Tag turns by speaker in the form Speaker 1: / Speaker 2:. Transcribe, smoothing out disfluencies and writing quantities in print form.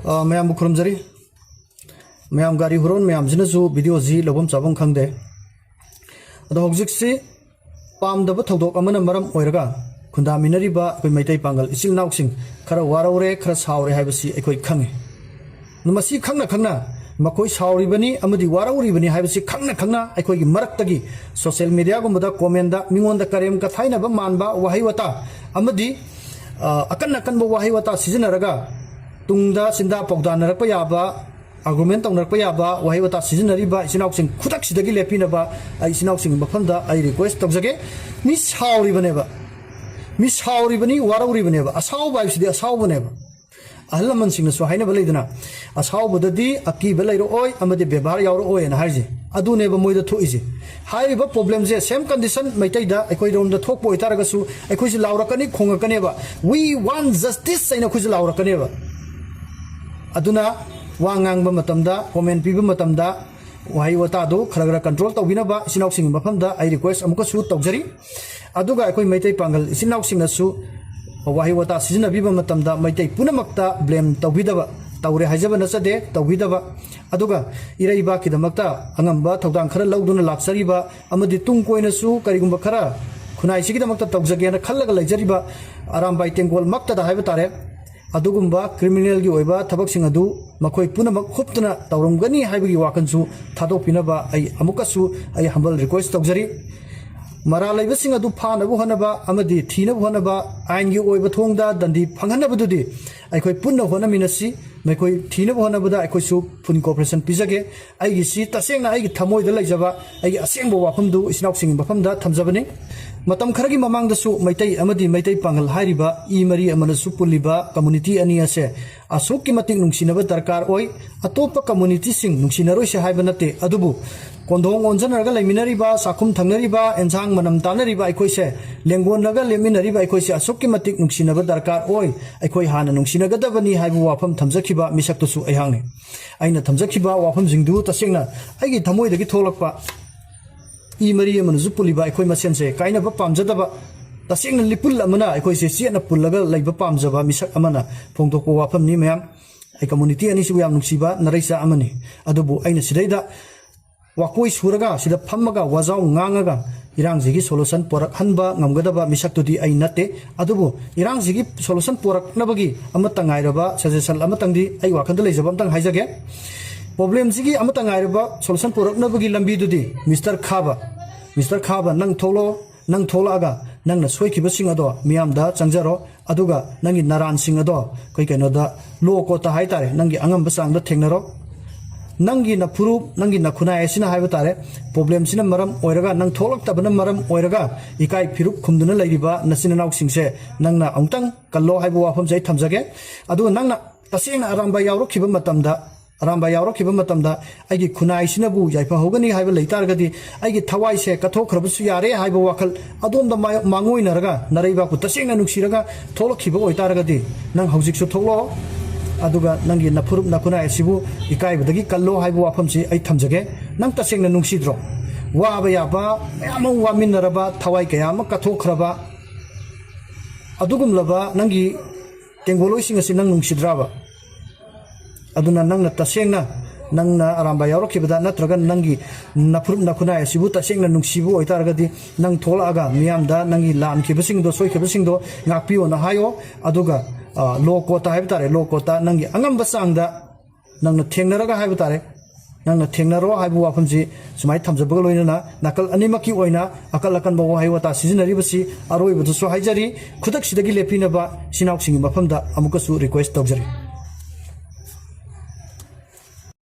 Speaker 1: Ma'am खुरमजरी ma'am गारी Huron ma'am जिनसु video जी लबम चाबम खंगदे अदो हौजिकसि पामदब थौदोक अमना मरम ओइरगा खुंदामिनरिबा अखोय मैतै पांगल इसिल नाउसिंग खरा वारौरे खरा सावरे हाइबसि अखोय खंगे नमसि खंगना मखोय सावरिबनी अमदि वारौरिबनी हाइबसि खंगना अखोय गी मरक्तगी सोशल मीडिया गुमदा कमेंटदा मिंगोंदा करेम का थाइनबा मानबा वाहै वता अमदि अकन वाहै वता सिजनरगा तुंगदा सिंदा पौदानरप याबा आर्गुमेंट तौनरप याबा वाहै वता सिजनरिबा इसिनाउसिंग खुदक सिदगी लेपिनबा इसिनाउसिंग मफमदा आई रिक्वेस्ट तौजगे मि सावरिबनी वारौरिबनेबा असावबा इसिदि असावबनेबा अहल मनसिंगसु हाइनबा लेदना असावबददी अकीबा लैरोओय अमदि व्यवहार यावरोओय ना हाइजे अदुनेबा मोइदा थोइजे हाइबा प्रॉब्लम जे सेम कंडीशन मैतैदा अखोय रोमदा थोकपो इतारगसु अखोयसि लावरकनी खोंगकनेबा वी वांट जस्टिस सैना खुजि लावरकनेबा अदुना वा ngang मतमदा कमेंट पीबा मतमदा वाहै वतादो खरगरा कंट्रोल तौबिनबा इसिनाउसिंग मफमदा आई रिक्वेस्ट अमुकसु तौजरी अदुगा अखोय मैतै पांगल इसिनाउसिंगसु वाहै वता सिजनबिबा मतमदा मैतै पुनमक्ता ब्लेम तौबिदबा तौरे हाइजबा नचदे तौबिदबा अदुगा इरैबा किदमक्ता अंगंबा थौदांग खरा लौदुना लाक्सरिबा अमदि तुंग कोइनसु करिगुंबा खरा खुनाइसिगिदमक्ता तौजगेना खल्लगा लैजरिबा आरामबाई तेंगोल मक्तादा हाइबा तारे अदुगुंबा क्रिमिनल की ओइबा थबकसिंग अदु मखोय पुनमक खुप्तना तौरमगनी हाइबगी वाकनसु थादोपिनबा आई अमुकसु आई हम्बल रिक्वेस्ट तौजरी मरा लैबसिंग अदु फानबु होनबा अमदि थीनबु होनबा आइनगी ओइबा थोंगदा दंदी फंगनबदुदी अखोय पुन्न होनमिनसी मैखोय थीनबु होनबदा अखोयसु फुन कोऑपरेशन पिजगे आइगी सि तसेंगना आइगी थमोयदा लैजबा आइगी असेंगबो वाफमदु इसिनाउसिंग मफमदा थमजबनी मतम खरगी ममांगदसु मैतै अमदि मैतै पांगल हारिबा ई मरी अमनसु पुलिबा कम्युनिटी अनि असे असुकि मतिक नुंसिनबा दरकार ओय अतोप कम्युनिटी सिंग नुंसिनरोइसे हाइबा नते अदुबु कोंदोंग ओनजनरगा लैमिनरिबा साखुम थंगनरिबा एनसांग मनम तानरिबा अखोयसे लेंगोनरगा लेमिनरिबा अखोयसे असुकि मतिक नुंसिनबा दरकार ओय अखोय हाना नुंसिनगदबनी हाइबु वाफम थमजखिबा मिसक्तसु अयहांगने आइना थमजखिबा वाफम जिंगदु तसेंगना आइगी थमोयदगी थोलकपा ई मरी अमनसु पुलिबा अखोय मसेनसे काइनबा पामजदबा तसेंगना लिपुल अमना अखोयसे सियना पुल्लगा लैबा पामजबा मिसक अमना फोंदोकपो वाफमनि मयाम आई कम्युनिटी अनिसु याम नुंसिबा नरैसा अमनि अदुबु आइना सिदैदा वाकोई सुरगा सिदा फम्मगा वाजाव ngangaga इरांजिगी सोल्यूशन पोरक हनबा ngamgadaba misaktudi ai natte adubu इरांजिगी सोल्यूशन पोरक नबगी अमतंग आइरबा सजेशन अमतंगदी आई वाखंद लेजबा अमतंग हाइजगे प्रॉब्लम जिगी अमतंग आइरबा सोल्यूशन पोरक नबगी लंबी दुदी मिस्टर खाबा नंग थोलागा नंगना सोइखिबा सिंग अदो मियामदा चंगजरो अदुगा नंगी नारान सिंग अदो कोइ कैनोदा लो कोता हाइतारे नंगी अंगम बसांगदा थेंगनरो नंगी न फुरुप नंगी न खुनाय सिना हाइबा तारे प्रॉब्लम सिना मरम ओइरगा नंग थोलक्तबना मरम ओइरगा इकाई फिरुप खुमदुना लैरिबा नसिना नाउसिंगसे नंगना अमतंग कल्लो हाइबा वाफम जै थमजगे अदु नंगना तसेंगना आरामबा यावरखिबा मतमदा आइगी खुनाय सिनाबु याइफा होगनी हाइबा लैतारगदी आइगी थवाइसे कथोखरबसु यारे हाइबा वाखल अदोमदा मांगोइनरगा नरैबा कु तसेंगना नुक्सिरगा थोलखिबा ओइतारगदी नंग हौजिकसु थोलो अदुगा नंगी नफुरुप नखुना एसिबु इकाइबदगी कल्लो हाइबु वाफमसि आई थमजगे नंग तसेंगना नुंसिद्रो वाबा याबा मयाम वामिनरबा थवाइ कयाम कथोखरबा अदुगुमलबा नंगी तेंगोलोइसिंग असि नंग नुंसिद्राबा अदुना नंगना तसेंगना नंगना आरामबा यावरखिबदा नत्रगा नंगी नफुरुप नखुना एसिबु तसेंगना नुंसिबु ओइतारगदी नंग थोलागा मियामदा नंगी लानखिबसिंगदो सोइखिबसिंगदो ngapiyo na hayo aduga लो कोता है तारे लो कोता नंगी अंगम बसांगदा नंगना थेंगनरगा है तारे नंगना थेंगनरो है वाफमसि सुमाय थमजबग लोइना नकल अनिमकी ओइना अकल अकन बो है वता सिजनरिबसि अरोइबदुसु हाइजरी खुदक सिदगी लेपिनबा सिनाउसिंग मफमदा अमुकसु रिक्वेस्ट तौजरी।